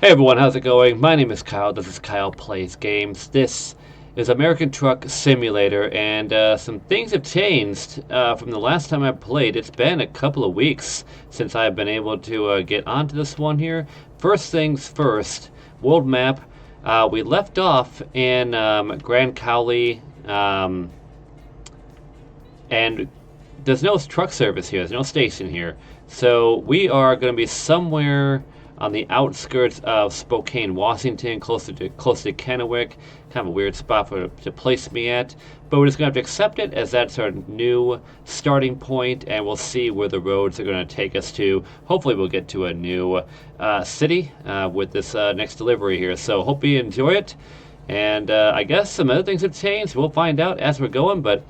Hey everyone, how's it going? My name is Kyle. This is Kyle Plays Games. This is American Truck Simulator, and some things have changed from the last time I played. It's been a couple of weeks since I've been able to get onto this one here. First things first, world map. We left off in Grand Coulee, and there's no truck service here. There's no station here. So we are going to be somewhere on the outskirts of Spokane, Washington, close to Kennewick. Kind of a weird spot to place me at. But we're just going to have to accept it as that's our new starting point, and we'll see where the roads are going to take us to. Hopefully we'll get to a new city with this next delivery here. So hope you enjoy it. And I guess some other things have changed. We'll find out as we're going, but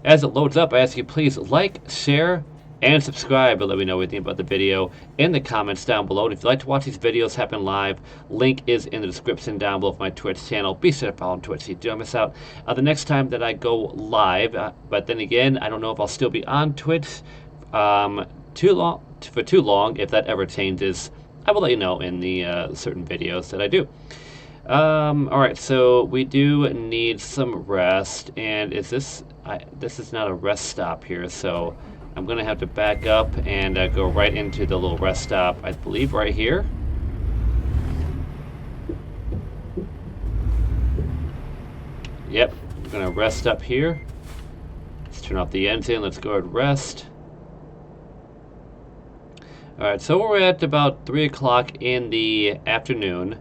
as it loads up, I ask you please like, share, and subscribe, and let me know what you think about the video in the comments down below. And if you'd like to watch these videos happen live, link is in the description down below for my Twitch channel. Be sure to follow on Twitch so you don't miss out the next time that I go live. But then again, I don't know if I'll still be on Twitch for too long. If that ever changes, I will let you know in the certain videos that I do. Alright, so we do need some rest, and this is not a rest stop here, so I'm going to have to back up and go right into the little rest stop, I believe right here. Yep, I'm going to rest up here. Let's turn off the engine, let's go and rest. Alright, so we're at about 3 o'clock in the afternoon.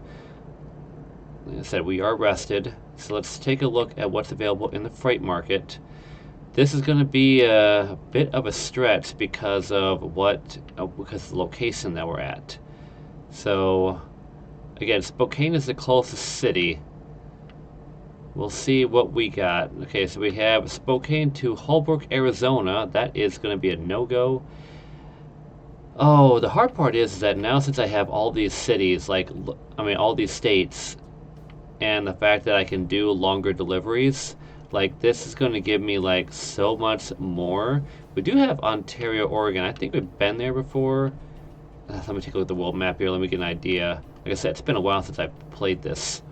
Like I said, we are rested, so let's take a look at what's available in the freight market. This is going to be a bit of a stretch because of because of the location that we're at. So, again, Spokane is the closest city. We'll see what we got. Okay, so we have Spokane to Holbrook, Arizona. That is going to be a no-go. Oh, the hard part is that now since I have all these cities, all these states, and the fact that I can do longer deliveries, this is going to give me so much more. We do have Ontario, Oregon. I think we've been there before. Let me take a look at the world map here. Let me get an idea. Like I said, it's been a while since I've played this.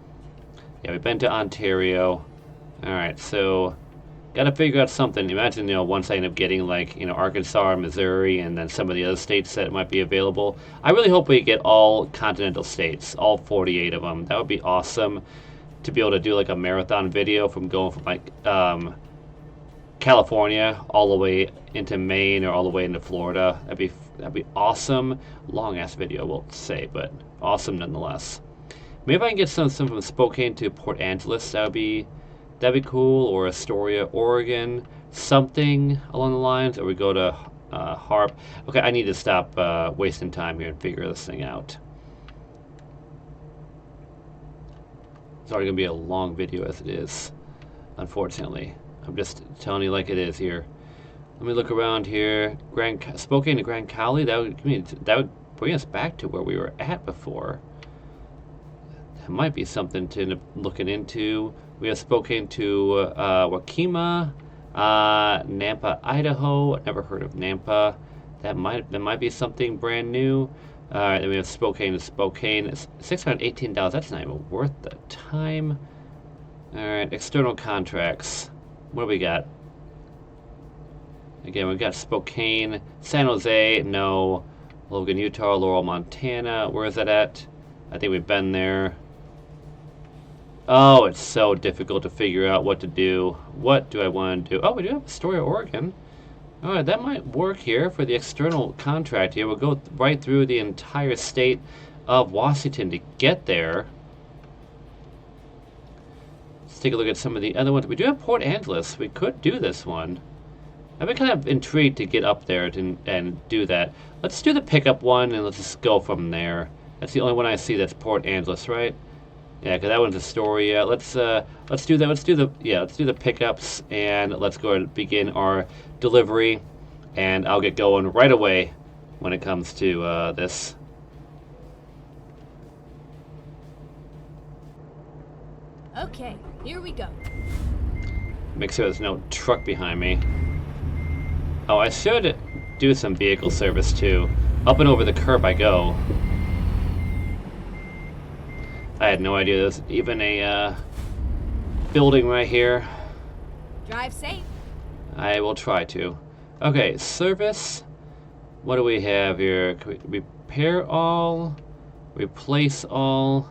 Yeah, we've been to Ontario. Alright, so got to figure out something. Imagine, once I end up getting Arkansas or Missouri and then some of the other states that might be available. I really hope we get all continental states, all 48 of them. That would be awesome to be able to do a marathon video from going from California all the way into Maine or all the way into Florida. That'd be awesome. Long ass video, we'll say, but awesome nonetheless. Maybe I can get some from Spokane to Port Angeles. That'd be cool. Or Astoria, Oregon, something along the lines. Or we go to Harp. Okay, I need to stop wasting time here and figure this thing out. It's already going to be a long video as it is, unfortunately. I'm just telling you like it is here. Let me look around here. Spokane to Grand Coulee, that would bring us back to where we were at before. That might be something to end up looking into. We have Spokane to Wakima, Nampa, Idaho. I've never heard of Nampa. That might be something brand new. Alright, then we have Spokane to Spokane. It's $618. That's not even worth the time. Alright, external contracts. What do we got? Again, we've got Spokane, San Jose, no. Logan, Utah, Laurel, Montana. Where is that at? I think we've been there. Oh, it's so difficult to figure out what to do. What do I want to do? Oh, we do have Astoria, Oregon. Alright, that might work here for the external contract here. We'll go right through the entire state of Washington to get there. Let's take a look at some of the other ones. We do have Port Angeles. We could do this one. I've been kind of intrigued to get up there and do that. Let's do the pickup one and let's just go from there. That's the only one I see that's Port Angeles, right? Yeah, because that one's Astoria. Let's do that. Let's do the pickups, and let's go and begin our delivery. And I'll get going right away when it comes to this. Okay, here we go. Make sure there's no truck behind me. Oh, I should do some vehicle service too. Up and over the curb I go. I had no idea there was even a building right here. Drive safe. I will try to. Okay, service. What do we have here? Can we repair all? Replace all?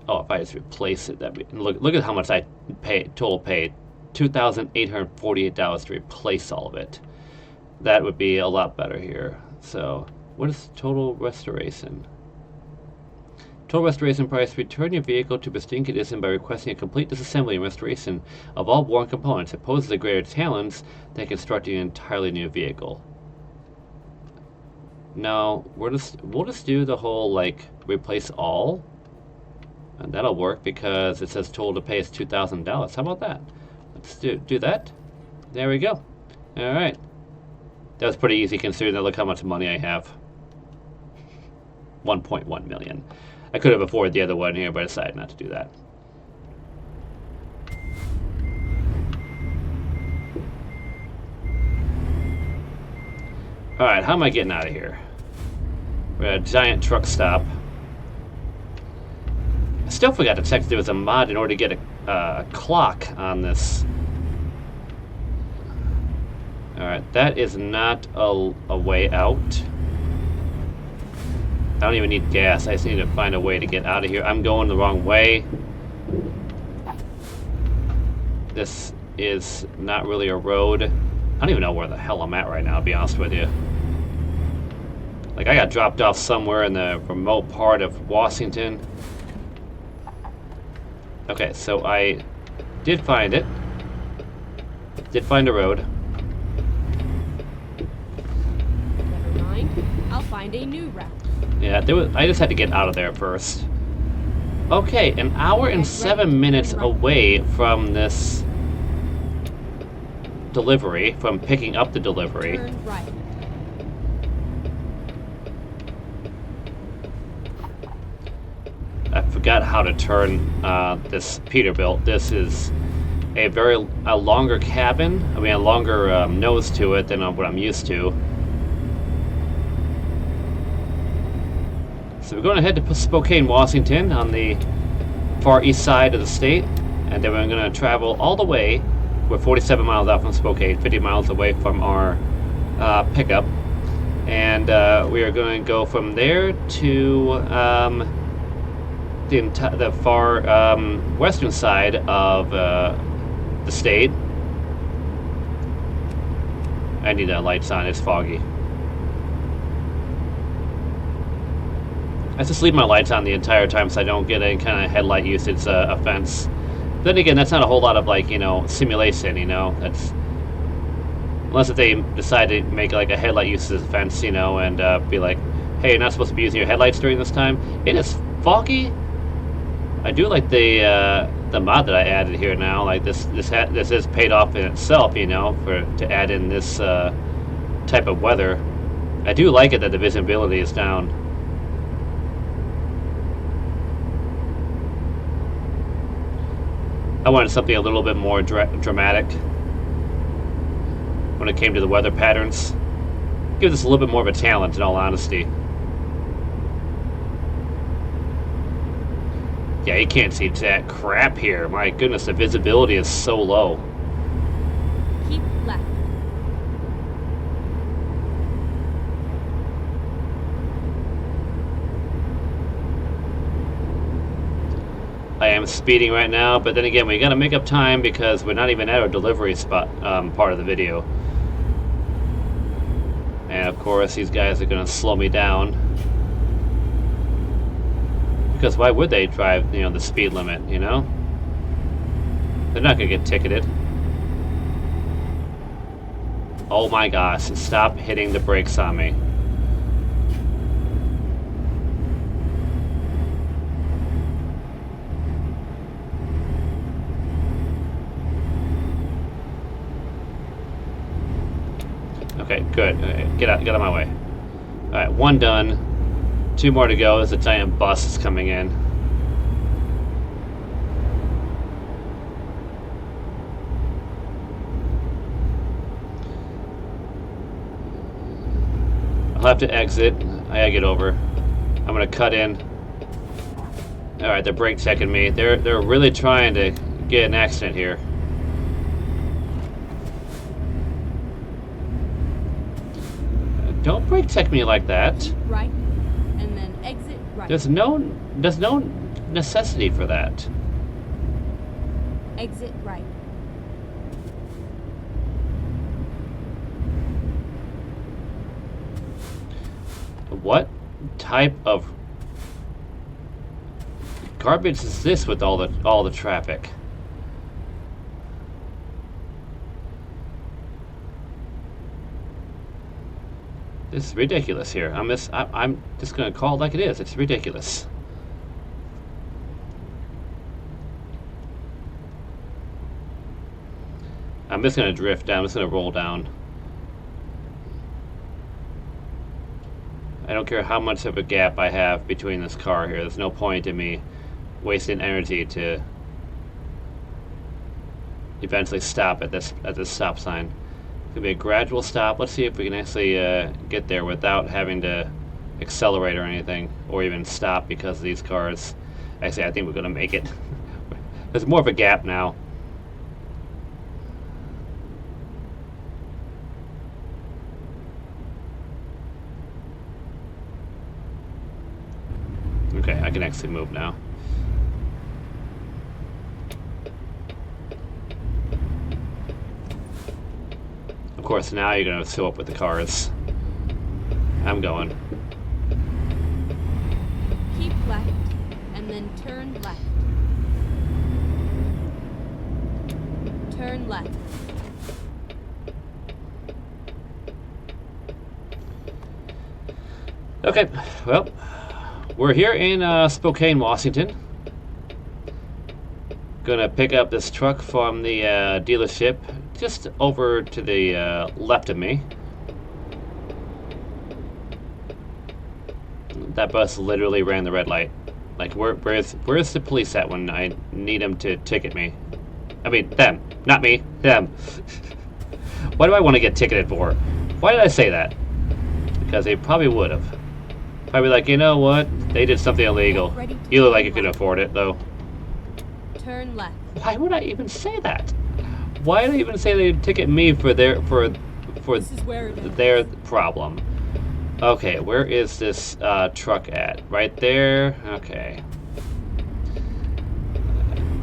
Oh, if I just replace it, look at how much I paid, total paid. $2,848 to replace all of it. That would be a lot better here. So, what is total restoration? Total restoration price: return your vehicle to pristine condition by requesting a complete disassembly and restoration of all worn components. It poses a greater challenge than constructing an entirely new vehicle. No, we'll just do the whole, like, replace all. And that'll work because it says total to pay is $2,000. How about that? Let's do that. There we go. Alright. That was pretty easy considering that look how much money I have. 1.1 million. I could have afforded the other one here, but I decided not to do that. Alright, how am I getting out of here? We're at a giant truck stop. I still forgot to check if there was a mod in order to get a clock on this. Alright, that is not a way out. I don't even need gas. I just need to find a way to get out of here. I'm going the wrong way. This is not really a road. I don't even know where the hell I'm at right now, to be honest with you. Like, I got dropped off somewhere in the remote part of Washington. Okay, so I did find it. Did find a road. Never mind. I'll find a new route. Yeah, I just had to get out of there first. Okay, an hour and 7 minutes away from this delivery, from picking up the delivery. Turn right. I forgot how to turn this Peterbilt. This is a longer cabin. I mean, a longer nose to it than what I'm used to. So we're going to head to Spokane, Washington, on the far east side of the state, and then we're going to travel all the way. We're 47 miles out from Spokane, 50 miles away from our pickup, and we are going to go from there to the far western side of the state. I need the lights on, it's foggy. I just leave my lights on the entire time so I don't get any kind of headlight usage offense. Then again, that's not a whole lot of, like, you know, simulation, you know. That's unless if they decide to make like a headlight usage offense, you know, and be like, hey, you're not supposed to be using your headlights during this time. It is foggy. I do like the mod that I added here now. Like this is paid off in itself, you know, to add in this type of weather. I do like it that the visibility is down. I wanted something a little bit more dramatic when it came to the weather patterns. Give this a little bit more of a challenge, in all honesty. Yeah, you can't see jack crap here. My goodness, the visibility is so low. Keep left. I am speeding right now, but then again, we gotta make up time because we're not even at our delivery spot part of the video. And of course, these guys are gonna slow me down. Because why would they drive, you know, the speed limit, you know? They're not gonna get ticketed. Oh my gosh, stop hitting the brakes on me. Okay, good. Okay, get out of my way. Alright, one done. 2 more to go as a giant bus is coming in. I'll have to exit. I gotta get over. I'm gonna cut in. All right, they're brake checking me. They're really trying to get an accident here. Don't brake check me like that. Keep right, and then exit right. There's no necessity for that. Exit right. What type of garbage is this with all the traffic? This is ridiculous here. I'm just gonna call it like it is. It's ridiculous. I'm just gonna drift down. I'm just gonna roll down. I don't care how much of a gap I have between this car here. There's no point in me wasting energy to eventually stop at this stop sign. It's gonna be a gradual stop. Let's see if we can actually get there without having to accelerate or anything, or even stop because of these cars. Actually, I think we're gonna make it. There's more of a gap now. Okay, I can actually move now. Of course, now you're gonna fill up with the cars. I'm going. Keep left, and then turn left. Turn left. Okay, well, we're here in Spokane, Washington. Gonna pick up this truck from the dealership just over to the left of me. That bus literally ran the red light. Like, where's the police at when I need them to ticket me? I mean, them, not me, them. What do I want to get ticketed for? Why did I say that? Because they probably would have. Probably like, you know what? They did something illegal. You look like you could afford it, though. Turn left. Why would I even say that? Why did I even say they'd ticket me for their This is where it is. their problem? Okay, where is this truck at? Right there? Okay.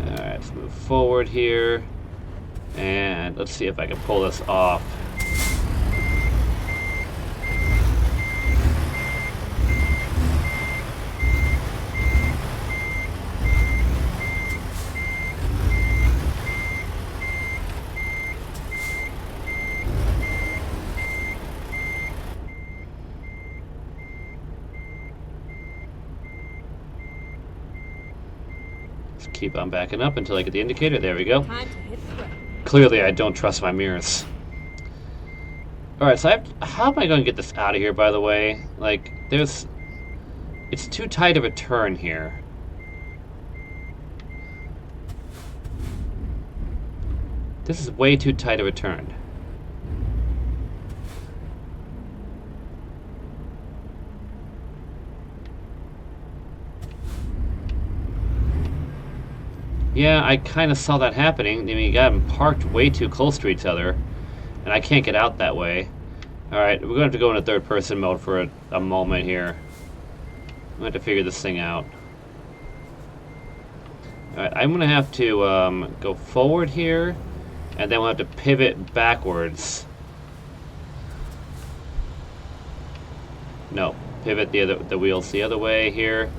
Alright, let's move forward here. And let's see if I can pull this off. Keep on backing up until I get the indicator. There we go. Time to hit the brake. Clearly, I don't trust my mirrors. Alright, so how am I going to get this out of here, by the way? Like, it's too tight of a turn here. This is way too tight of a turn. Yeah, I kind of saw that happening. I mean, you got them parked way too close to each other, and I can't get out that way. Alright, we're going to have to go into third-person mode for a moment here. I'm going to have to figure this thing out. Alright, I'm going to have to go forward here, and then we'll have to pivot backwards. No, pivot the wheels the other way here.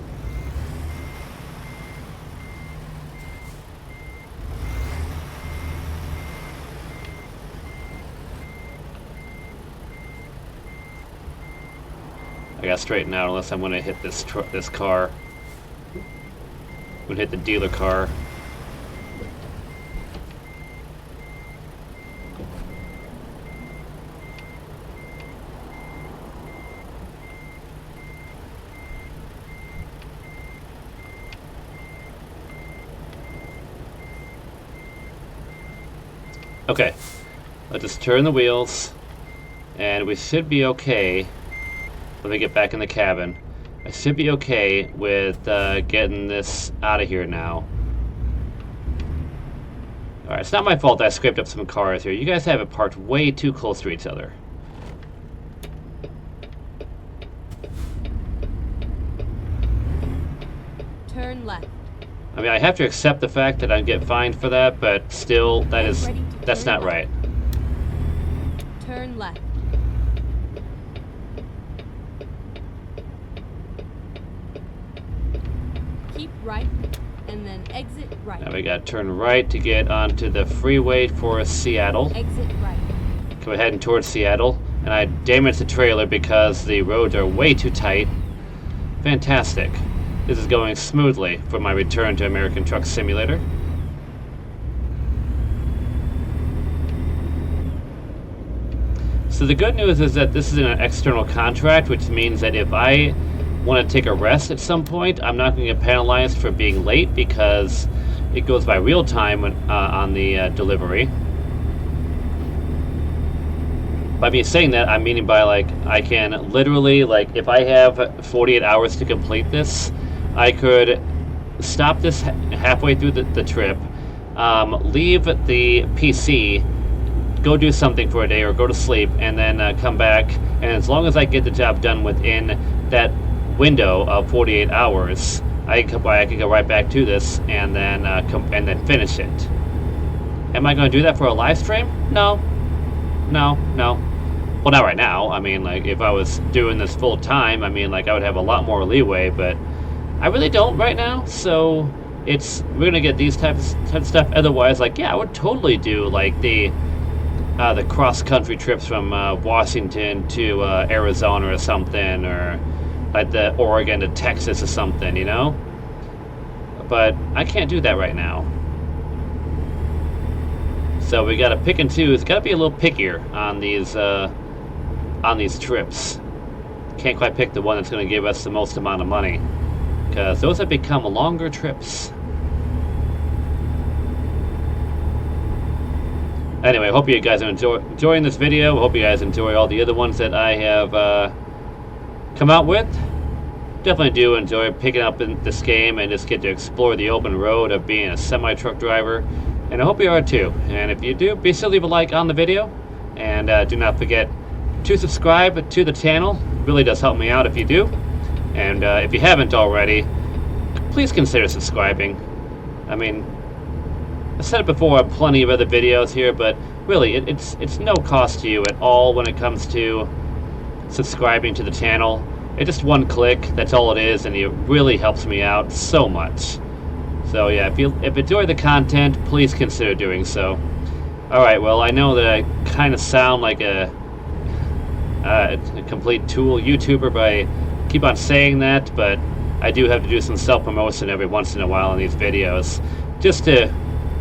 I gotta straighten out unless I'm gonna hit this car. I'm gonna hit the dealer car. Okay, let's just turn the wheels, and we should be okay. Let me get back in the cabin. I should be okay with getting this out of here now. Alright, it's not my fault that I scraped up some cars here. You guys have it parked way too close to each other. Turn left. I mean, I have to accept the fact that I get fined for that, but still, that's not right. Turn left. Keep right, and then exit right. Now we gotta turn right to get onto the freeway for Seattle. Exit right. Okay, we're heading towards Seattle, and I damaged the trailer because the roads are way too tight. Fantastic. This is going smoothly for my return to American Truck Simulator. So the good news is that this is an external contract, which means that if I want to take a rest at some point, I'm not going to get penalized for being late because it goes by real time when, on the delivery. By me saying that, I'm meaning by like I can literally, like if I have 48 hours to complete this, I could stop this halfway through the trip, leave the PC, go do something for a day or go to sleep, and then come back. And as long as I get the job done within that window of 48 hours, I can go right back to this and then finish it. Am I going to do that for a live stream? No. Well, not right now. I mean, like if I was doing this full time, I mean, like I would have a lot more leeway, but I really don't right now. So we're gonna get these types of stuff. Otherwise, like yeah, I would totally do like the cross country trips from Washington to Arizona or something, or like the Oregon to Texas or something, you know. But I can't do that right now. So we gotta pick and choose. Gotta be a little pickier on these trips. Can't quite pick the one that's gonna give us the most amount of money, because those have become longer trips. Anyway, I hope you guys are enjoying this video. I hope you guys enjoy all the other ones that I have come out with. Definitely do enjoy picking up in this game and just get to explore the open road of being a semi-truck driver. And I hope you are too. And if you do, be sure to leave a like on the video. And do not forget to subscribe to the channel. It really does help me out if you do. And if you haven't already, please consider subscribing. I mean, I said it before on plenty of other videos here, but really, it's no cost to you at all when it comes to subscribing to the channel. It's just one click, that's all it is, and it really helps me out so much. So yeah, if you enjoy the content, please consider doing so. Alright, well, I know that I kind of sound like a complete tool YouTuber by keep on saying that, but I do have to do some self-promotion every once in a while in these videos, just to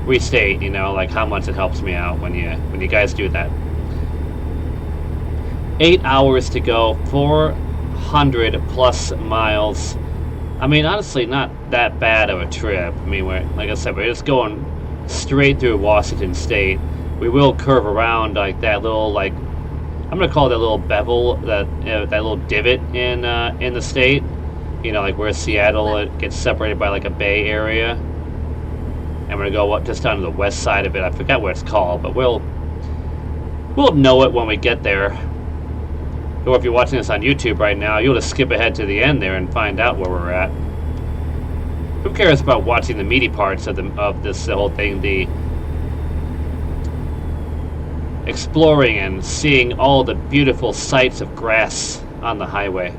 restate, you know, like how much it helps me out when you guys do that. 8 hours to go, 400 plus miles. I mean, honestly, not that bad of a trip. I mean, like I said, we're just going straight through Washington State. We will curve around like that little, like, I'm gonna call it that little bevel, that little divot in the state. You know, like where Seattle it gets separated by like a bay area. I'm gonna go just on the west side of it. I forgot what it's called, but we'll know it when we get there. Or if you're watching this on YouTube right now, you'll just skip ahead to the end there and find out where we're at. Who cares about watching the meaty parts of this whole thing? The exploring and seeing all the beautiful sights of grass on the highway.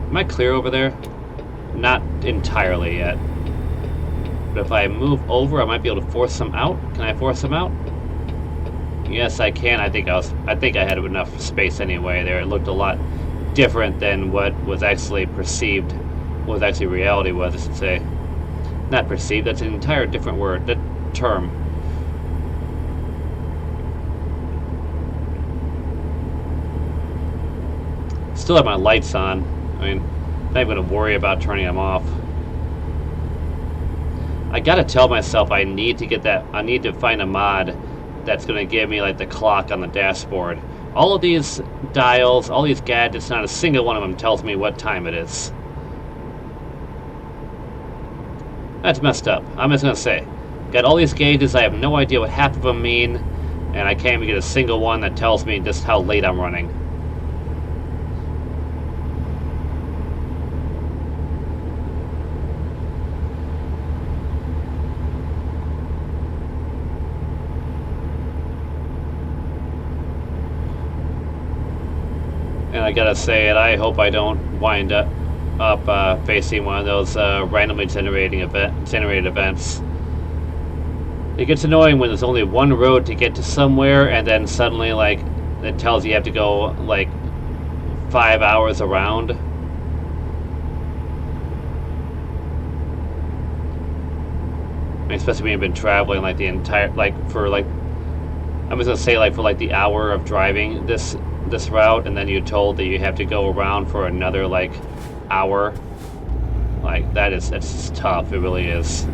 Am I clear over there? Not entirely yet. But if I move over, I might be able to force them out. Can I force them out? Yes, I can. I think I had enough space anyway there. It looked a lot different than what was actually perceived, what actually reality was, I should say. Not perceived, that's an entire different word, that term. Still have my lights on. I mean, I'm not even going to worry about turning them off. I gotta tell myself I need to get that, I need to find a mod that's going to give me like the clock on the dashboard. All of these dials, all these gadgets, not a single one of them tells me what time it is. That's messed up. I'm just going to say. Got all these gauges, I have no idea what half of them mean, and I can't even get a single one that tells me just how late I'm running. And I gotta say it, I hope I don't wind up facing one of those randomly generated events. It gets annoying when there's only one road to get to somewhere, and then suddenly, like, it tells you have to go like 5 hours around. Especially when you've been traveling like the entire, like, for like, I'm just gonna say like for like the hour of driving this route, and then you're told that you have to go around for another like hour. Like that's just tough. It really is.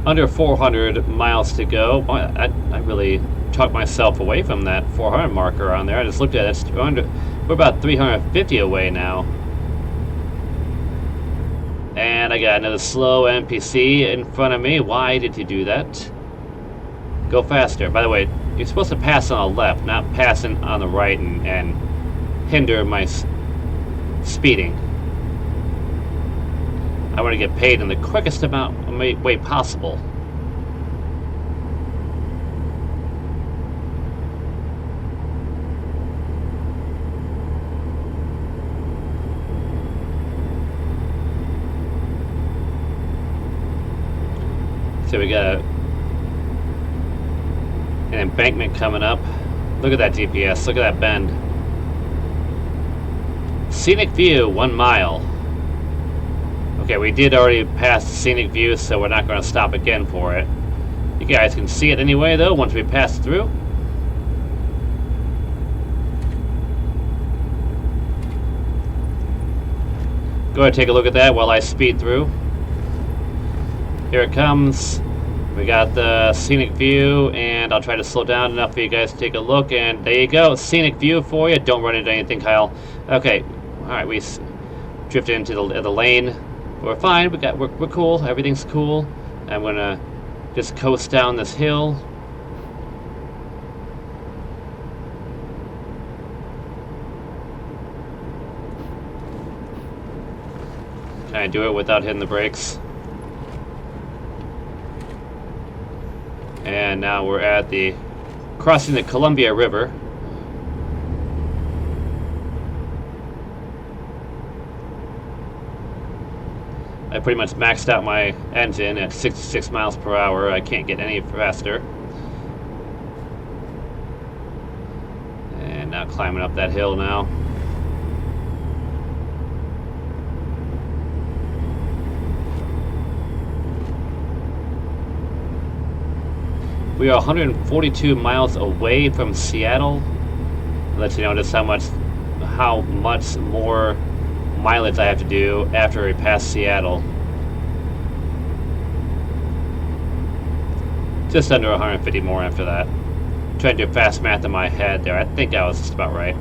Under 400 miles to go. I really talked myself away from that 400 marker on there. I just looked at it. We're about 350 away now. And I got another slow NPC in front of me. Why did you do that? Go faster. By the way, you're supposed to pass on the left, not passing on the right and hinder my speeding. I want to get paid in the quickest way possible. So we got an embankment coming up. Look at that GPS. Look at that bend. Scenic view, 1 mile. Okay, we did already pass the scenic view, so we're not going to stop again for it. You guys can see it anyway, though, once we pass through. Go ahead and take a look at that while I speed through. Here it comes. We got the scenic view, and I'll try to slow down enough for you guys to take a look, and there you go. Scenic view for you. Don't run into anything, Kyle. Okay, alright, we drifted into the lane. We're fine. We're cool. Everything's cool. I'm gonna just coast down this hill. Can I do it without hitting the brakes? And now we're at crossing the Columbia River. I pretty much maxed out my engine at 66 miles per hour. I can't get any faster. And now climbing up that hill now. We are 142 miles away from Seattle. I'll let you know just how much more mileage I have to do after we pass Seattle. Just under 150 more after that. I'm trying to do fast math in my head there. I think I was just about right.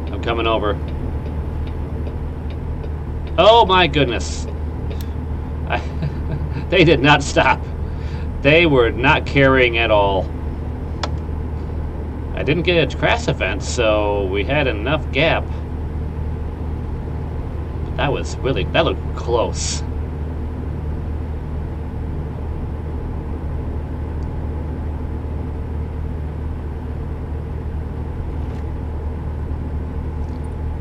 I'm coming over. Oh my goodness. They did not stop. They were not carrying at all. I didn't get a crash event, so we had enough gap. But that looked close.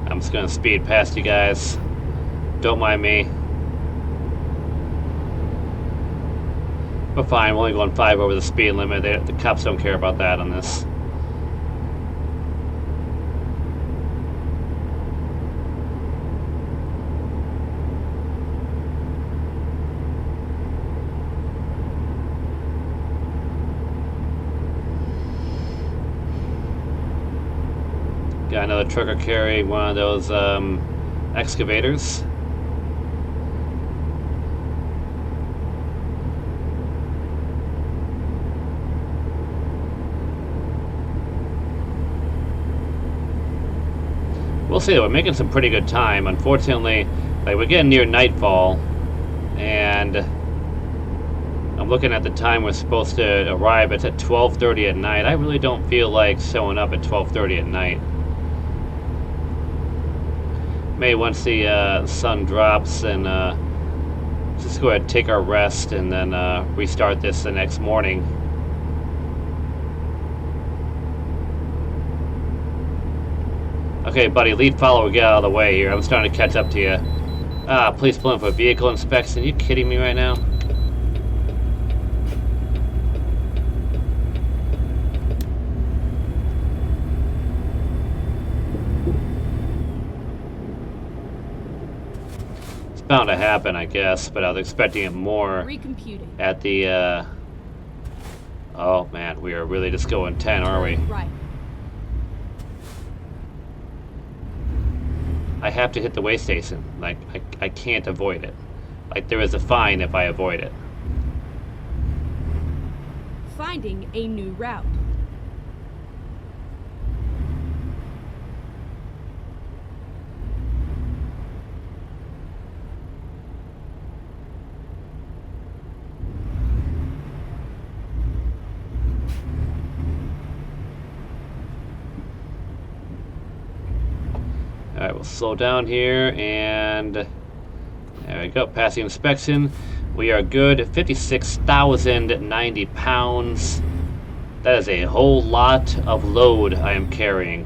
I'm just gonna speed past you guys. Don't mind me. We're fine, we're only going 5 over the speed limit. The cops don't care about that on this. Got another trucker carrying one of those excavators. We'll see though, we're making some pretty good time. Unfortunately, like we're getting near nightfall, and I'm looking at the time we're supposed to arrive. It's at 12:30 at night. I really don't feel like showing up at 12:30 at night. Maybe once the sun drops and just go ahead and take our rest and then restart this the next morning. Okay, buddy, lead follower, get out of the way here. I'm starting to catch up to you. Please pull in for vehicle inspection. Are you kidding me right now? It's bound to happen, I guess, but I was expecting it more Recomputing. at the, Oh, man, we are really just going 10, are we? Right. I have to hit the way station. Like, I can't avoid it. Like, there is a fine if I avoid it. Finding a new route. Alright, we'll slow down here, and there we go, passing inspection. We are good. 56,090 pounds. That is a whole lot of load I am carrying.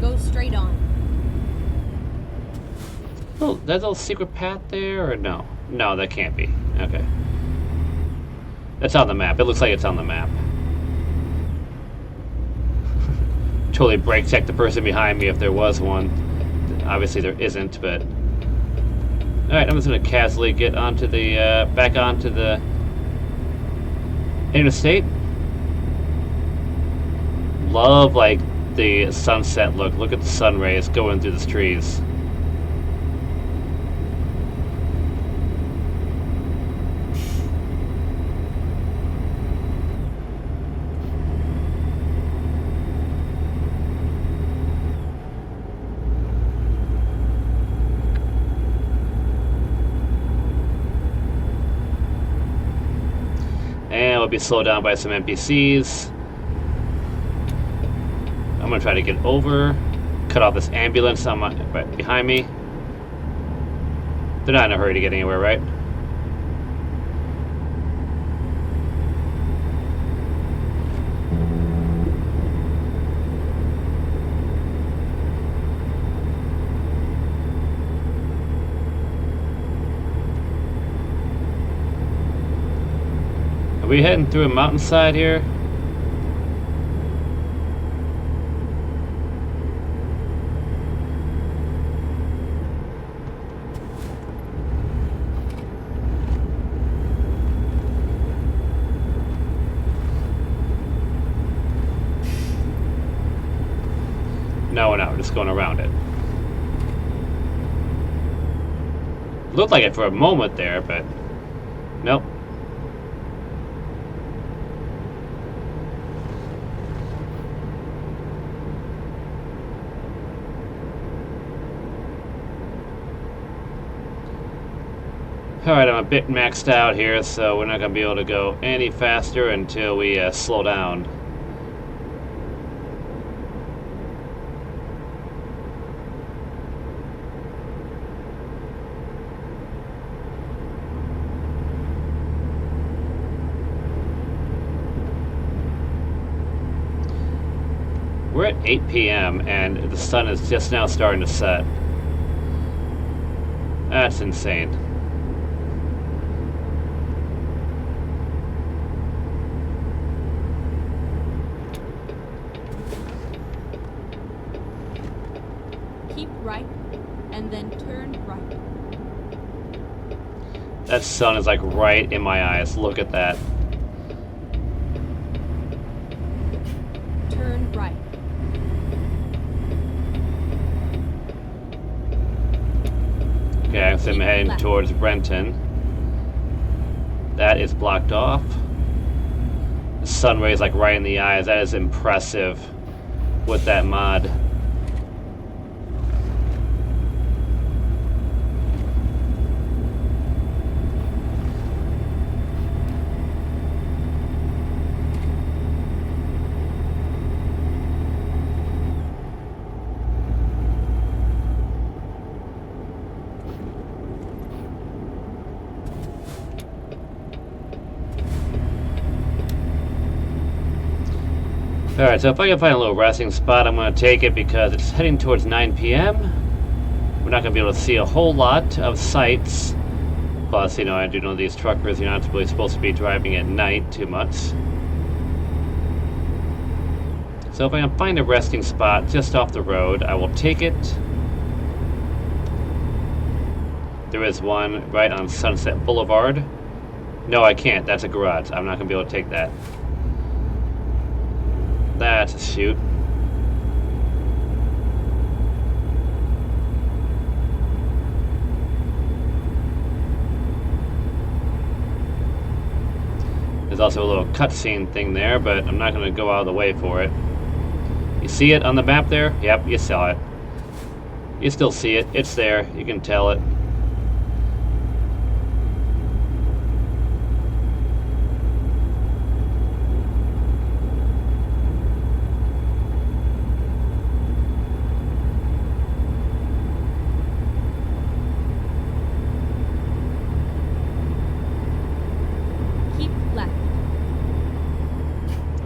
Go straight on. Oh, there's a little secret path there, or no? No, that can't be. Okay. That's on the map. It looks like it's on the map. Totally brake check the person behind me if there was one. Obviously there isn't, but... Alright, I'm just gonna casually get onto the, back onto the interstate. Love, like, the sunset look. Look at the sun rays going through the trees. And we'll be slowed down by some NPCs. I'm gonna try to get over, cut off this ambulance on my, right behind me. They're not in a hurry to get anywhere, right? Are we heading through a mountainside here? No, we're not. We're just going around it. Looked like it for a moment there, but nope. Alright, I'm a bit maxed out here, so we're not going to be able to go any faster until we slow down. We're at 8 p.m. and the sun is just now starting to set. That's insane. Keep right, and then turn right. That sun is like right in my eyes. Look at that. Okay, so I'm heading left. towards Brenton. That is blocked off. The sun rays like right in the eyes. That is impressive with that mod. Alright, so if I can find a little resting spot, I'm going to take it because it's heading towards 9 p.m. We're not going to be able to see a whole lot of sights. Plus, you know, I do know these truckers, you're not really supposed to be driving at night too much. So if I can find a resting spot just off the road, I will take it. There is one right on Sunset Boulevard. No, I can't. That's a garage. I'm not going to be able to take that. That's a shoot. There's also a little cutscene thing there, but I'm not going to go out of the way for it. You see it on the map there? Yep, you saw it. You still see it. It's there. You can tell it.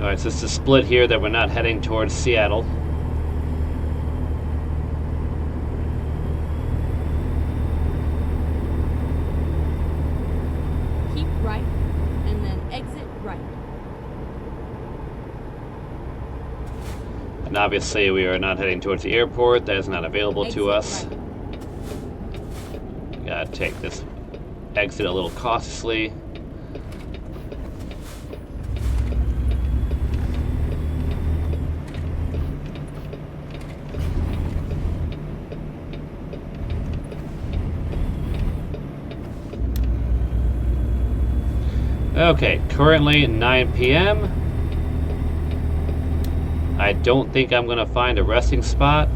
Alright, so it's a split here that we're not heading towards Seattle. Keep right, and then exit right. And obviously we are not heading towards the airport. That is not available to us. Right. We gotta take this exit a little cautiously. Okay, currently 9 p.m. I don't think I'm going to find a resting spot.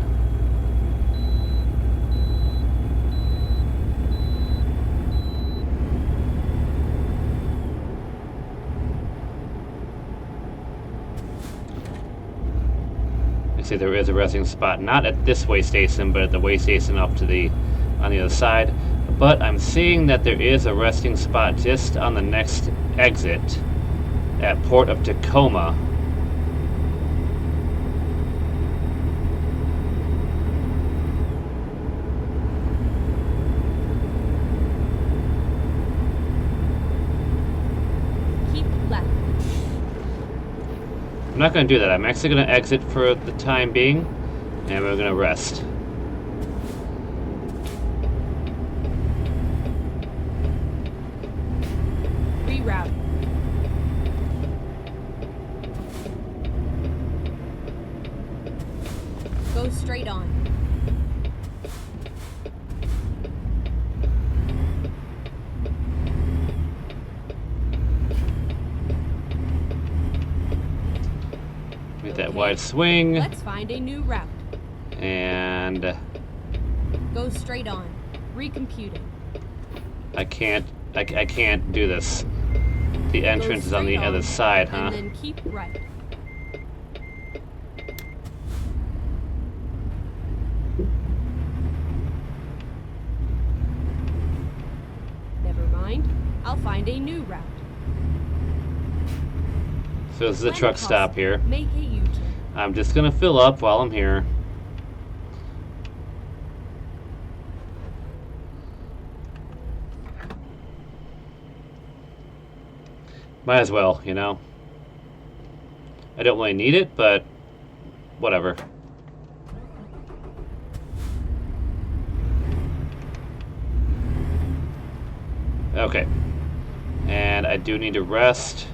I see there is a resting spot, not at this way station, but at the way station off to the on the other side. But I'm seeing that there is a resting spot just on the next exit at Port of Tacoma. Keep left. I'm not going to do that. I'm actually going to exit for the time being, and we're going to rest. Reroute. Go straight on. Make that wide swing. Let's find a new route. And Go straight on. Recomputing. I can't do this. The entrance is on the other side, huh? And then keep right. Never mind. I'll find a new route. So this is a truck stop here. Make a U-turn. I'm just gonna fill up while I'm here. Might as well, you know. I don't really need it, but whatever. Okay. And I do need to rest.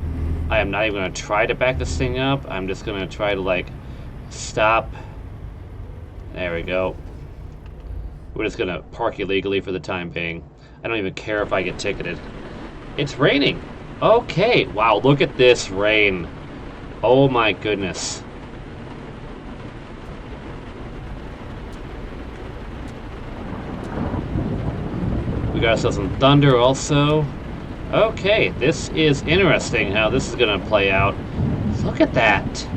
I am not even going to try to back this thing up. I'm just going to try to, like, stop. There we go. We're just gonna park illegally for the time being. I don't even care if I get ticketed. It's raining! Okay, wow, look at this rain. Oh my goodness. We got ourselves some thunder also. Okay, this is interesting how this is gonna play out. Look at that.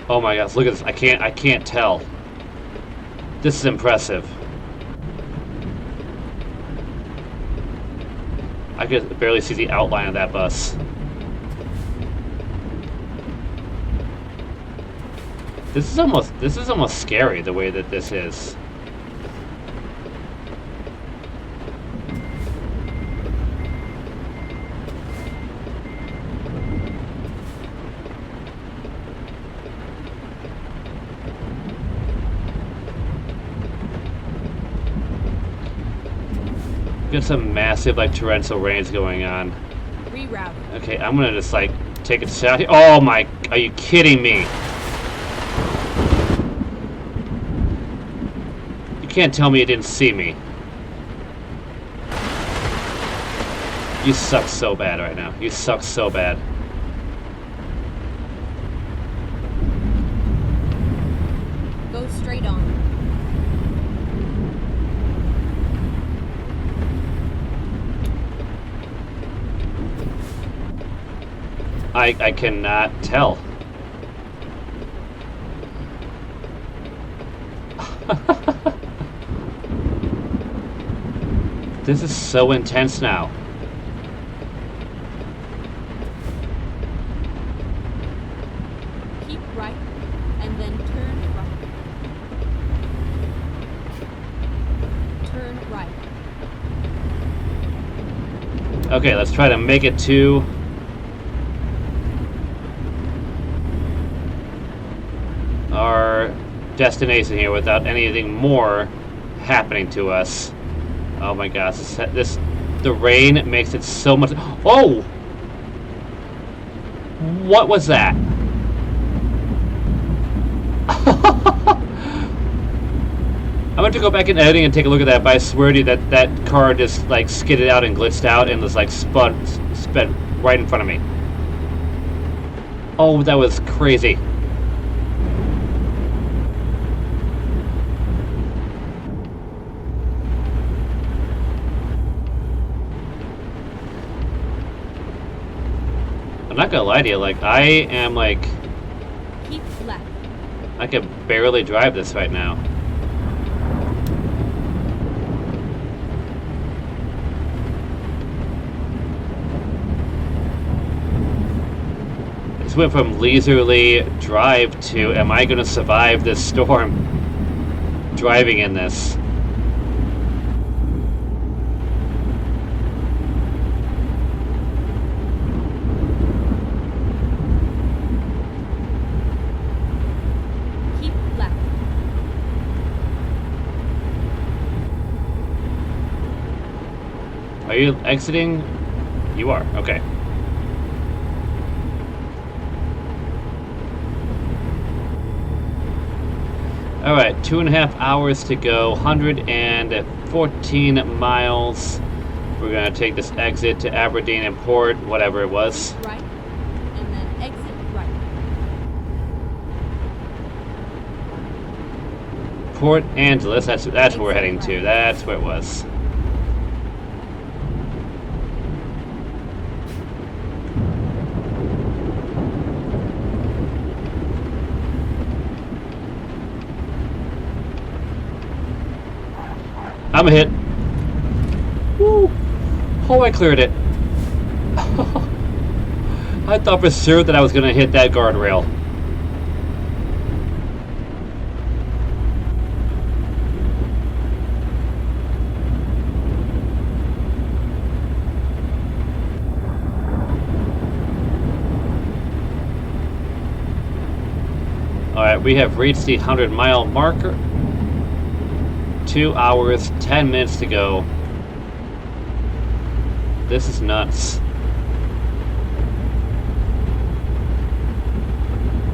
Oh my gosh, look at this. I can't tell. This is impressive. I could barely see the outline of that bus. This is almost scary the way that this is. Got some massive like torrential rains going on. Rerouting. Okay, I'm gonna just like take a shot here. Oh my, are you kidding me? You can't tell me you didn't see me. You suck so bad right now. You suck so bad. Go straight on. I cannot tell. This is so intense now. Keep right and then turn right. Turn right. Okay, let's try to make it to our destination here without anything more happening to us. Oh my gosh, the rain makes it so much. Oh! What was that? I'm going to go back in editing and take a look at that, but I swear to you that that car just like skidded out and glitched out and was like sped right in front of me. Oh, that was crazy. I'm not gonna lie to you, like, I am, like... Keep left. I can barely drive this right now. This went from leisurely drive to, am I gonna survive this storm? Driving in this. Are you exiting? You are, okay. Alright, 2.5 hours to go, 114 miles. We're gonna take this exit to Aberdeen and Port, whatever it was. Right, and then exit right. Port Angeles, that's where we're heading to. That's where it was. I'm a hit. Woo! Oh, I cleared it. I thought for sure that I was going to hit that guardrail. Alright, we have reached the 100-mile marker. 2 hours, 10 minutes to go. This is nuts.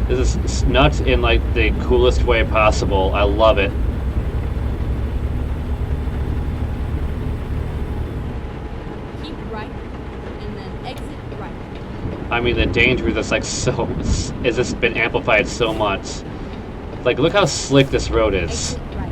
This is nuts in like the coolest way possible. I love it. Keep right, and then exit right. I mean, the danger is just like so. It's just been amplified so much. Like, look how slick this road is. Exit right.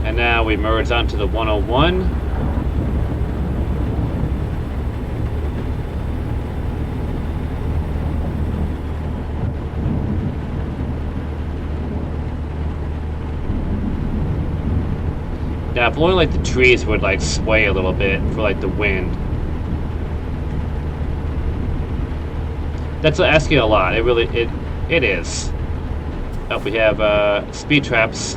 And now we merge onto the 101. Now, if only like the trees would like sway a little bit for like the wind. That's asking a lot. It really it is. Oh, we have speed traps.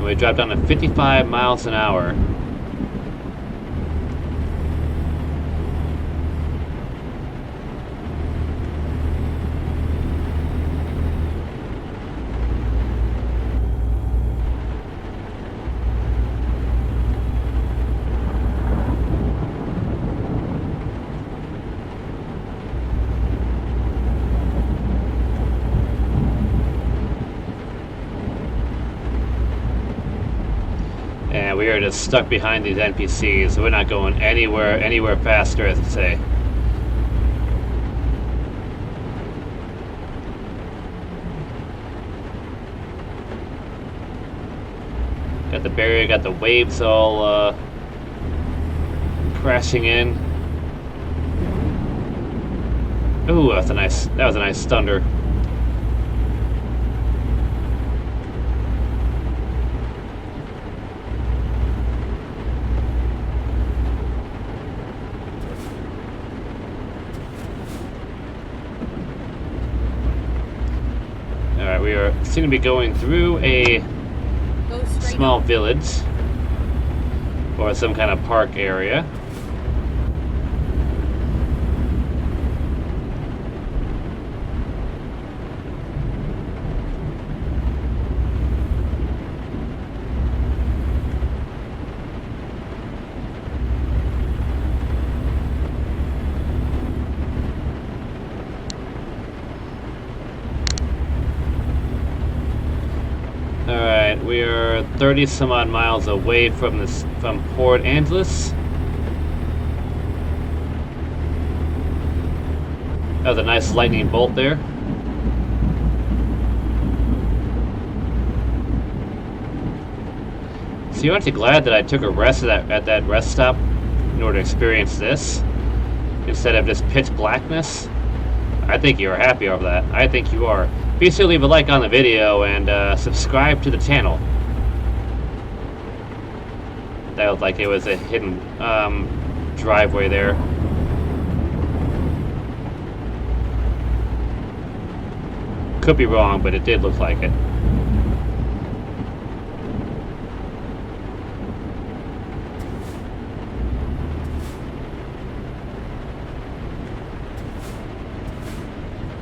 We dropped down to 55 miles an hour. And we are just stuck behind these NPCs, so we're not going anywhere faster, as I say. Got the barrier, got the waves all crashing in. Ooh, that was a nice thunder. Alright, we are seem to be going through a small village or some kind of park area. Alright, we are 30 some odd miles away from Port Angeles. That was a nice lightning bolt there. So you aren't you glad that I took a rest at that rest stop in order to experience this instead of just pitch blackness? I think you are happy over that. I think you are. Be sure to leave a like on the video and subscribe to the channel. That looked like it was a hidden driveway there. Could be wrong, but it did look like it.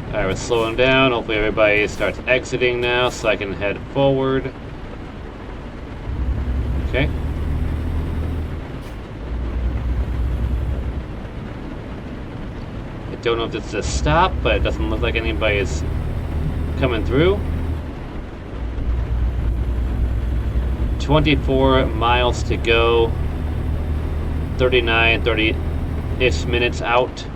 Alright, we're slowing down. Hopefully everybody starts exiting now so I can head forward. Okay. I don't know if this is a stop, but it doesn't look like anybody is coming through. 24 miles to go. 30-ish minutes out.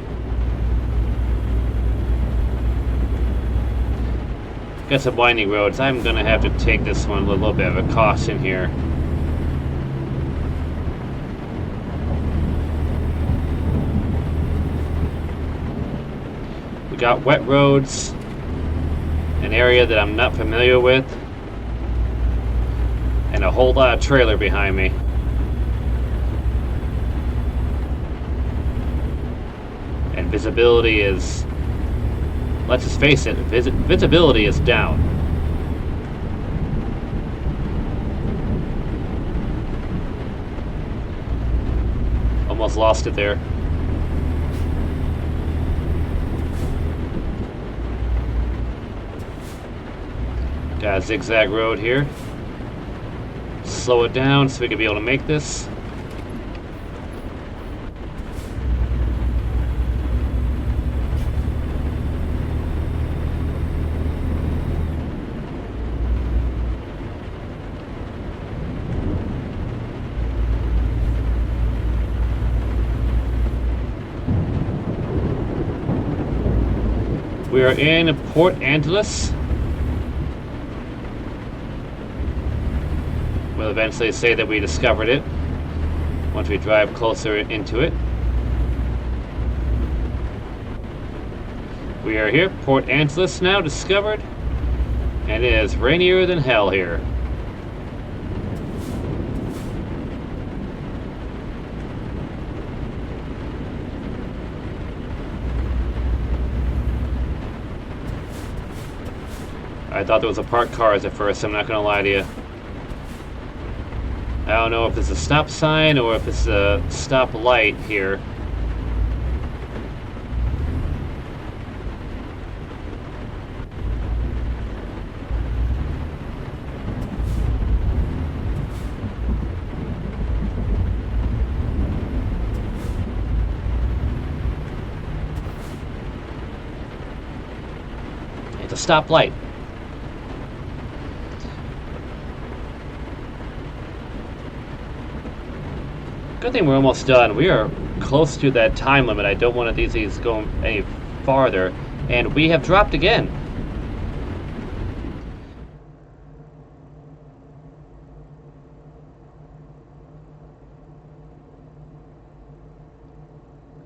Got some winding roads. I'm gonna have to take this one with a little bit of a caution here. We got wet roads, an area that I'm not familiar with. And a whole lot of trailer behind me. And visibility is... let's just face it, visibility is down. Almost lost it there. Got a zigzag road here. Slow it down so we can be able to make this. We are in Port Angeles. We'll eventually say that we discovered it once we drive closer into it. We are here, Port Angeles now, discovered, and it is rainier than hell here. I thought there was a parked cars at first, I'm not gonna lie to you. I don't know if it's a stop sign or if it's a stop light here. It's a stop light. Good thing we're almost done. We are close to that time limit. I don't want these going any farther. And we have dropped again.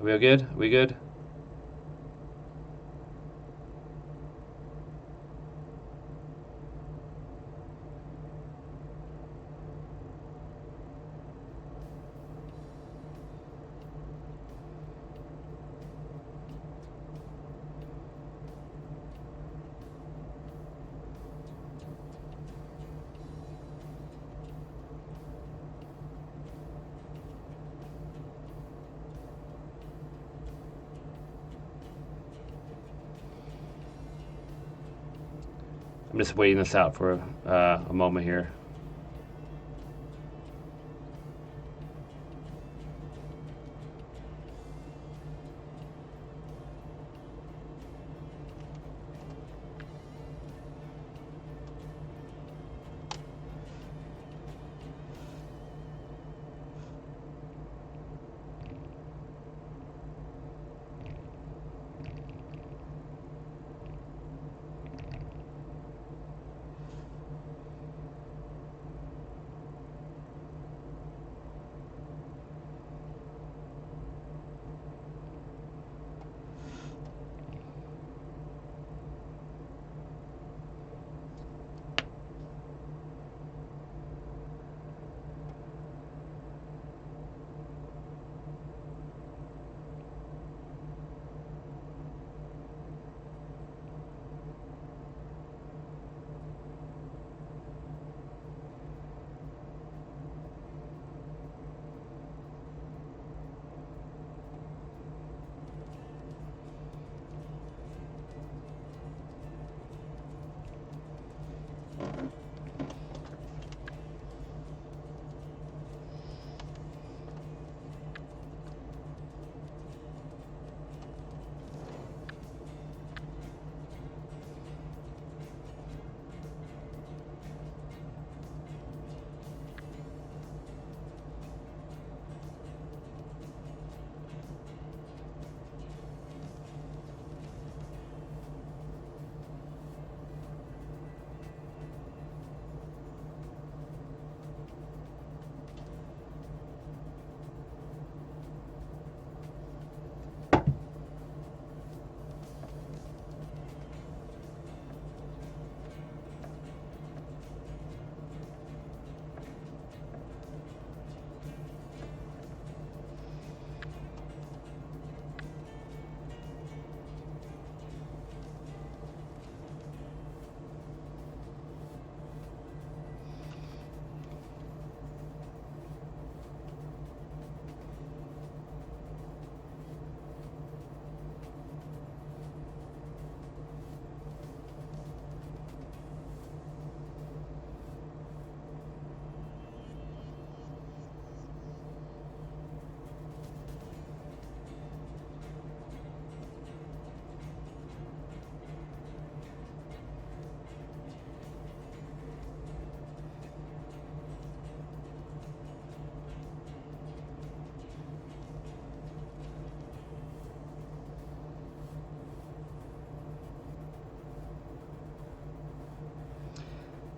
Are we good? Are we good? I'm just waiting this out for a moment here.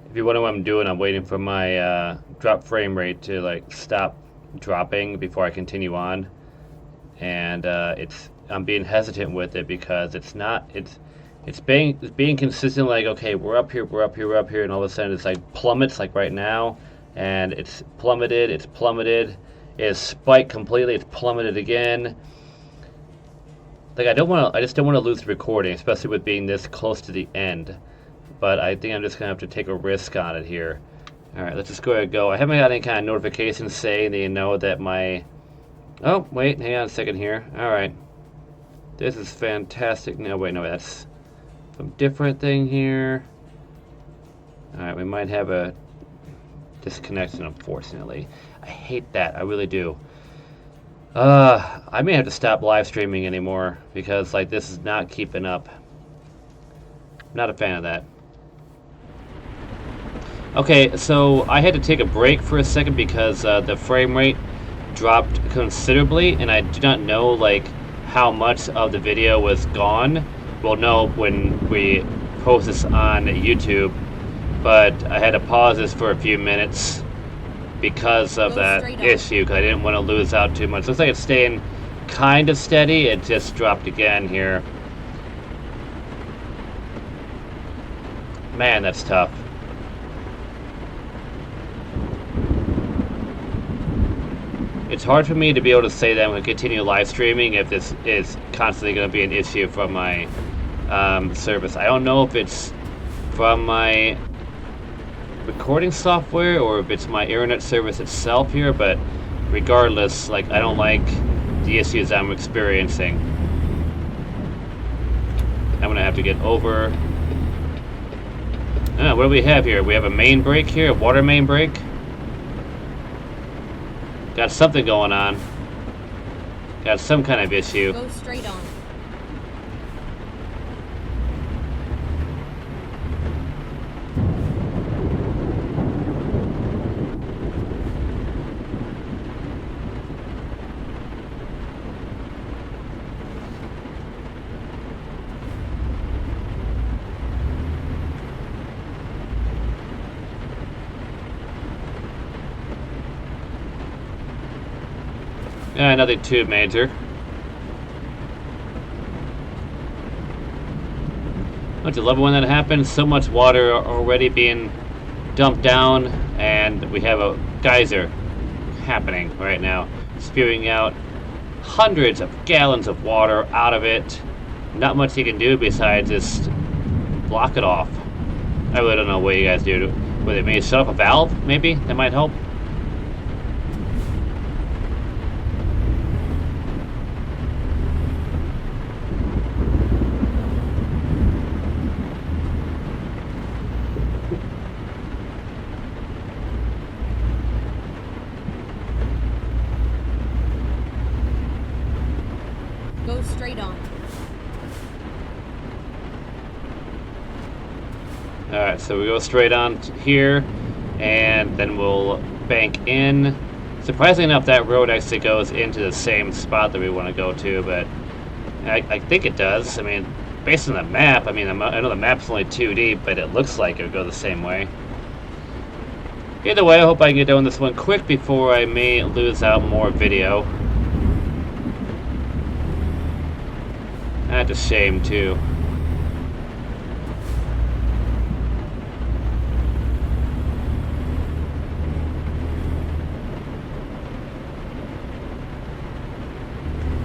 If you wonder what I'm doing, I'm waiting for my drop frame rate to like stop dropping before I continue on, and I'm being hesitant with it because it's being consistent. Like, okay, we're up here, we're up here, we're up here, and all of a sudden it's like plummets, like right now, and it's plummeted, it's spiked completely, it's plummeted again. Like I just don't want to lose the recording, especially with being this close to the end. But I think I'm just gonna have to take a risk on it here. All right, let's just go ahead and go. I haven't got any kind of notification saying that you know that my. Oh wait, hang on a second here. All right, this is fantastic. No wait, no, that's some different thing here. All right, we might have a disconnection, unfortunately. I hate that. I really do. I may have to stop live streaming anymore because like this is not keeping up. Not a fan of that. Okay, so I had to take a break for a second because the frame rate dropped considerably, and I do not know like how much of the video was gone. We'll know when we post this on YouTube, but I had to pause this for a few minutes because of that issue, because I didn't want to lose out too much. Looks like it's staying kind of steady. It just dropped again here. Man, that's tough. It's hard for me to be able to say that I'm going to continue live streaming if this is constantly going to be an issue from my service. I don't know if it's from my recording software or if it's my internet service itself here, but regardless, like, I don't like the issues I'm experiencing. I'm going to have to get over. What do we have here? We have a main break here, a water main break. Got something going on. Got some kind of issue. Go straight on. Nothing too major. Don't you love it when that happens? So much water already being dumped down, and we have a geyser happening right now, spewing out hundreds of gallons of water out of it. Not much you can do besides just block it off. I really don't know what you guys do. Would it maybe shut off a valve? Maybe that might help. Go straight on. Alright, so we go straight on here, and then we'll bank in. Surprisingly enough, that road actually goes into the same spot that we want to go to, but I think it does. I mean, based on the map, I know the map's only 2D, but it looks like it would go the same way. Either way, I hope I can get done this one quick before I may lose out more video. That's a shame, too.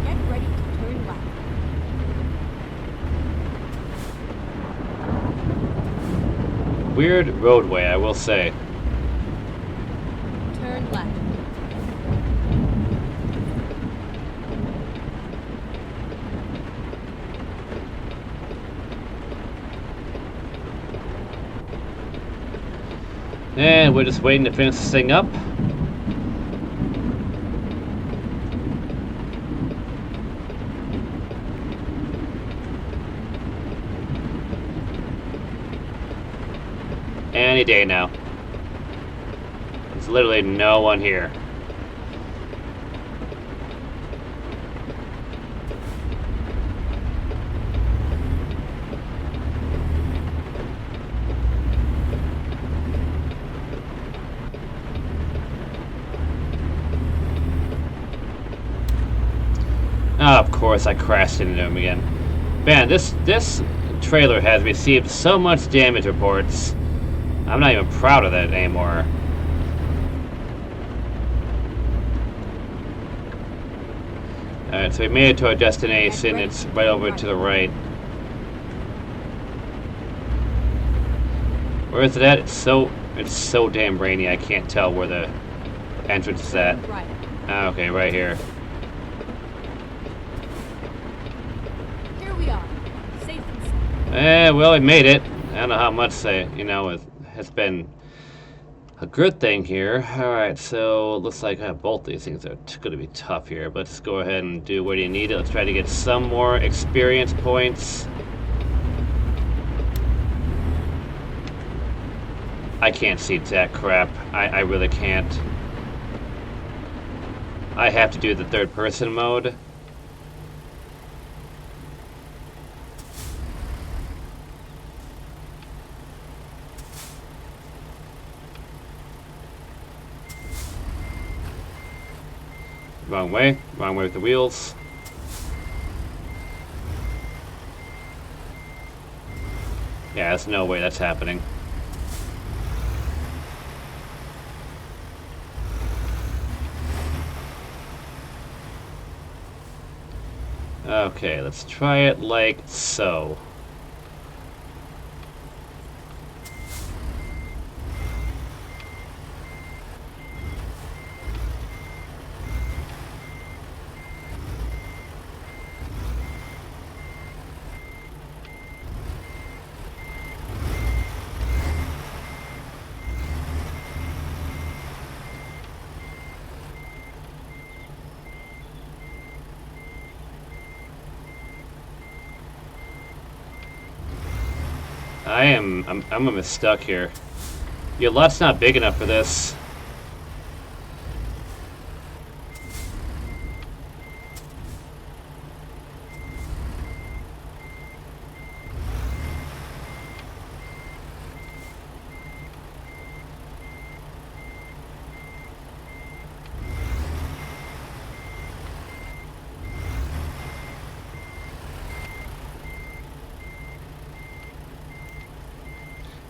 Get ready to turn left. Weird roadway, I will say. Turn left. And we're just waiting to finish this thing up. Any day now. There's literally no one here. Oh, of course, I crashed into him again. Man, this trailer has received so much damage reports. I'm not even proud of that anymore. Alright, so we made it to our destination. It's right over to the right. Where is it at? It's so damn rainy, I can't tell where the entrance is at. Ah, okay, right here. Here we are. Safe and sound. Well, we made it. I don't know how much has been a good thing here. Alright, so looks like both these things are going to be tough here, but let's go ahead and do what you need it. Let's try to get some more experience points. I can't see jack crap. I really can't. I have to do the third person mode. Wrong way with the wheels. Yeah, there's no way that's happening. Okay, let's try it like so. I'm almost stuck here. Your lot's not big enough for this.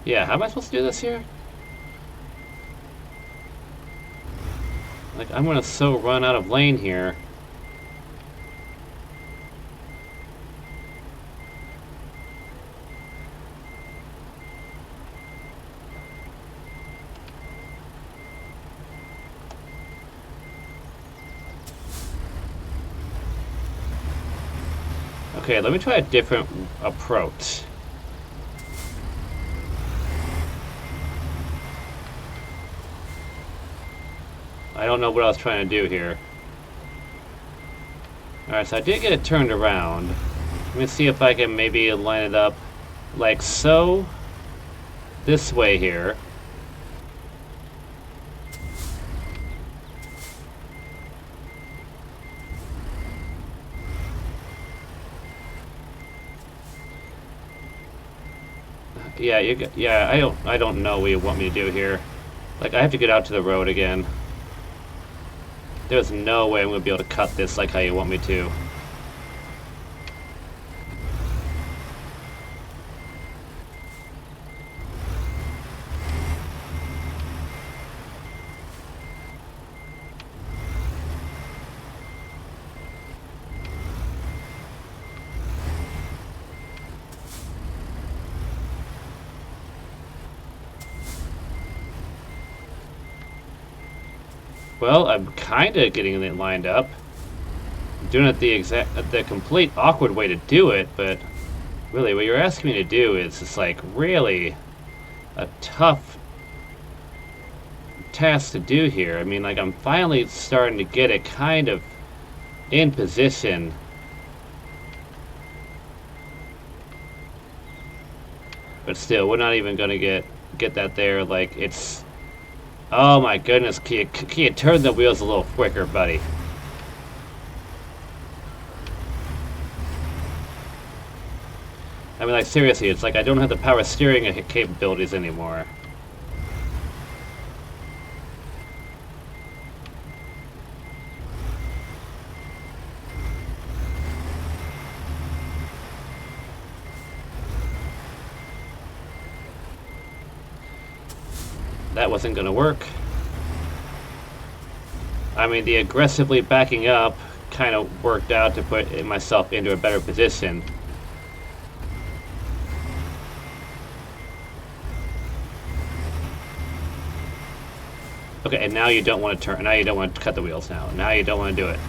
Yeah, how am I supposed to do this here? Like, I'm gonna so run out of lane here. Okay, let me try a different approach. I don't know what I was trying to do here. Alright, so I did get it turned around. Let me see if I can maybe line it up like so. This way here. Yeah, I don't know what you want me to do here. Like, I have to get out to the road again. There's no way I'm going to be able to cut this like how you want me to. Well, I'm kind of getting it lined up. I'm doing it the complete awkward way to do it, but really what you're asking me to do is just like really a tough task to do here. I mean, like, I'm finally starting to get it kind of in position. But still, we're not even gonna get that there. Like, it's... Oh my goodness, can you turn the wheels a little quicker, buddy? I mean, like, seriously, it's like I don't have the power steering capabilities anymore. that wasn't going to work. I mean, the aggressively backing up kind of worked out to put myself into a better position. Okay, and now you don't want to turn. Now you don't want to cut the wheels now. Now you don't want to do it.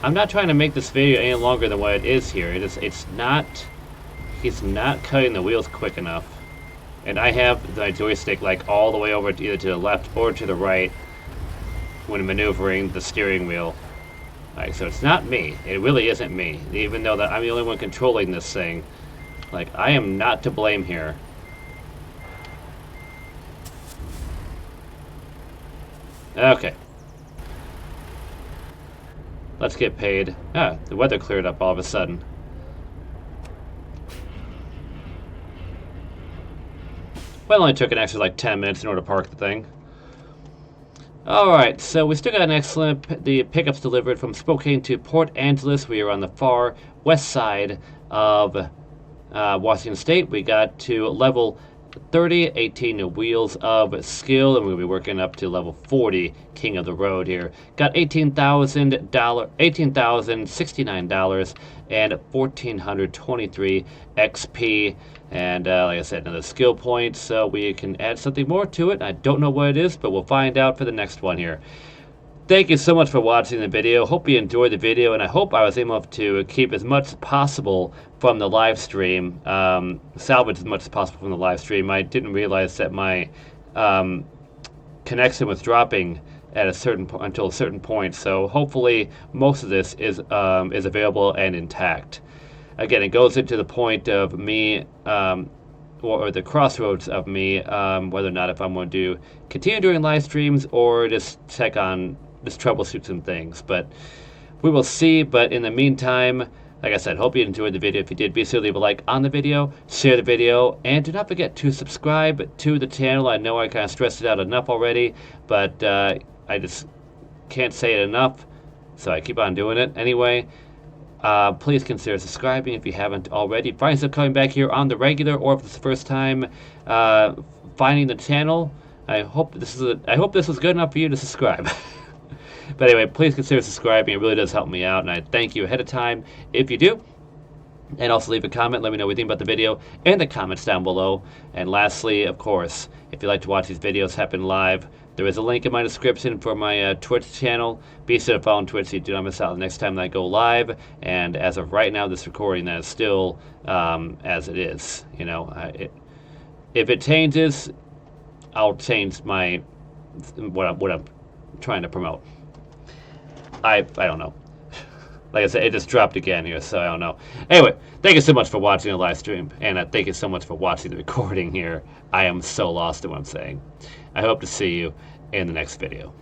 I'm not trying to make this video any longer than what it is here. It's not... He's not cutting the wheels quick enough. And I have my joystick like all the way over to either to the left or to the right when maneuvering the steering wheel. Alright, so it's not me. It really isn't me. Even though that I'm the only one controlling this thing. Like, I am not to blame here. Okay. Let's get paid. Ah, the weather cleared up all of a sudden. Well, it only took an extra like 10 minutes in order to park the thing. Alright, so we still got an excellent... The pickups delivered from Spokane to Port Angeles. We are on the far west side of Washington State. We got to level 30, 18 wheels of skill, and we'll be working up to level 40, king of the road here. Got $18,069 and 1,423 XP, and like I said, another skill point, so we can add something more to it. I don't know what it is, but we'll find out for the next one here. Thank you so much for watching the video. Hope you enjoyed the video, and I hope I was able to keep as much as possible from the live stream, salvage as much as possible from the live stream. I didn't realize that my connection was dropping at until a certain point, so hopefully most of this is available and intact. Again, it goes into the point of me, or the crossroads of me, whether or not if I'm going to continue doing live streams or just troubleshoot some things, but we will see. But in the meantime, like I said, hope you enjoyed the video. If you did, be sure to leave a like on the video, share the video, and do not forget to subscribe to the channel. I know I kind of stressed it out enough already, but I just can't say it enough, so I keep on doing it anyway. Please consider subscribing if you haven't already. Find yourself coming back here on the regular, or if it's the first time finding the channel. I hope this was good enough for you to subscribe. But anyway, please consider subscribing. It really does help me out, and I thank you ahead of time if you do. And also leave a comment. Let me know what you think about the video in the comments down below. And lastly, of course, if you'd like to watch these videos happen live, there is a link in my description for my Twitch channel. Be sure to follow on Twitch so you do not miss out the next time that I go live. And as of right now, this recording that is still as it is. You know, if it changes, I'll change my what I'm trying to promote. I don't know. Like I said, it just dropped again here, so I don't know. Anyway, thank you so much for watching the live stream, and thank you so much for watching the recording here. I am so lost in what I'm saying. I hope to see you in the next video.